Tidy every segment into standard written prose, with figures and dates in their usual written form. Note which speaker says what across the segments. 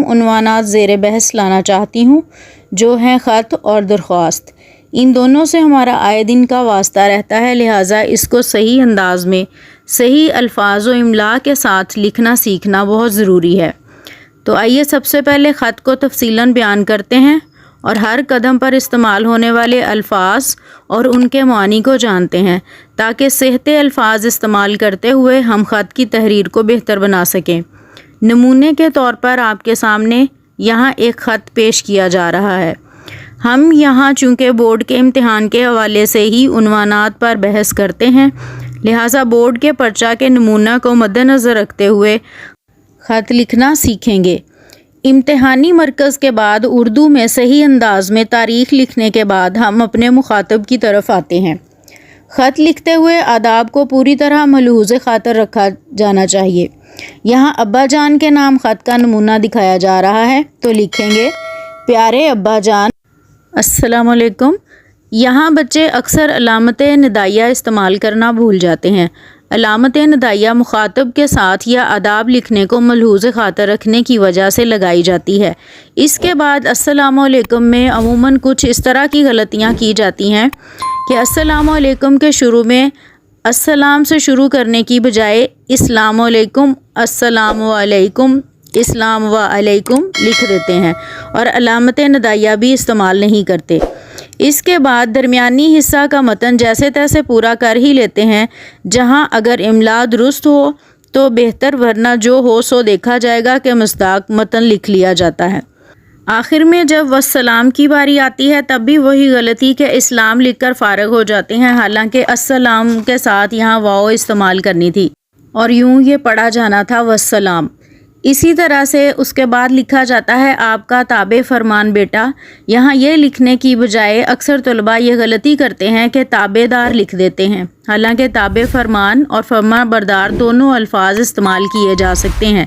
Speaker 1: عنوانات زیر بحث لانا چاہتی ہوں، جو ہیں خط اور درخواست۔ ان دونوں سے ہمارا آئے دن کا واسطہ رہتا ہے، لہٰذا اس کو صحیح انداز میں صحیح الفاظ و املا کے ساتھ لکھنا سیکھنا بہت ضروری ہے۔ تو آئیے سب سے پہلے خط کو تفصیلاً بیان کرتے ہیں اور ہر قدم پر استعمال ہونے والے الفاظ اور ان کے معانی کو جانتے ہیں، تاکہ صحیح الفاظ استعمال کرتے ہوئے ہم خط کی تحریر کو بہتر بنا سکیں۔ نمونے کے طور پر آپ کے سامنے یہاں ایک خط پیش کیا جا رہا ہے۔ ہم یہاں چونکہ بورڈ کے امتحان کے حوالے سے ہی عنوانات پر بحث کرتے ہیں، لہٰذا بورڈ کے پرچہ کے نمونہ کو مد نظر رکھتے ہوئے خط لکھنا سیکھیں گے۔ امتحانی مرکز کے بعد اردو میں صحیح انداز میں تاریخ لکھنے کے بعد ہم اپنے مخاطب کی طرف آتے ہیں۔ خط لکھتے ہوئے آداب کو پوری طرح ملحوظ خاطر رکھا جانا چاہیے۔ یہاں ابا جان کے نام خط کا نمونہ دکھایا جا رہا ہے، تو لکھیں گے پیارے ابا جان السلام علیکم۔ یہاں بچے اکثر علامت ندائیہ استعمال کرنا بھول جاتے ہیں۔ علامت ندائیہ مخاطب کے ساتھ یا آداب لکھنے کو ملحوظ خاطر رکھنے کی وجہ سے لگائی جاتی ہے۔ اس کے بعد السلام علیکم میں عموماً کچھ اس طرح کی غلطیاں کی جاتی ہیں کہ السلام علیکم کے شروع میں السلام سے شروع کرنے کی بجائے اسلام علیکم، السلام علیکم، اسلام و علیکم لکھ دیتے ہیں اور علامت ندائیہ بھی استعمال نہیں کرتے۔ اس کے بعد درمیانی حصہ کا متن جیسے تیسے پورا کر ہی لیتے ہیں، جہاں اگر املا درست ہو تو بہتر، ورنہ جو ہو سو دیکھا جائے گا کہ مصداق متن لکھ لیا جاتا ہے۔ آخر میں جب والسلام کی باری آتی ہے تب بھی وہی غلطی کہ اسلام لکھ کر فارغ ہو جاتے ہیں، حالانکہ السلام کے ساتھ یہاں واو استعمال کرنی تھی اور یوں یہ پڑھا جانا تھا والسلام۔ اسی طرح سے اس کے بعد لکھا جاتا ہے آپ کا تابع فرمان بیٹا۔ یہاں یہ لکھنے کی بجائے اکثر طلباء یہ غلطی کرتے ہیں کہ تابع دار لکھ دیتے ہیں، حالانکہ تابع فرمان اور فرما بردار دونوں الفاظ استعمال کیے جا سکتے ہیں،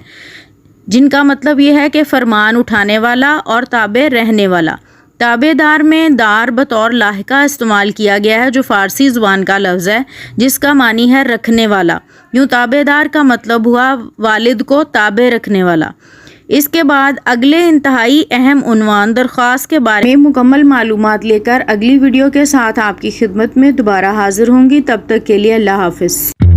Speaker 1: جن کا مطلب یہ ہے کہ فرمان اٹھانے والا اور تابع رہنے والا۔ تابع دار میں دار بطور لاحقہ استعمال کیا گیا ہے، جو فارسی زبان کا لفظ ہے جس کا معنی ہے رکھنے والا۔ یوں تابع دار کا مطلب ہوا والد کو تابع رکھنے والا۔ اس کے بعد اگلے انتہائی اہم عنوان درخواست کے بارے میں مکمل معلومات لے کر اگلی ویڈیو کے ساتھ آپ کی خدمت میں دوبارہ حاضر ہوں گی۔ تب تک کے لیے اللہ حافظ۔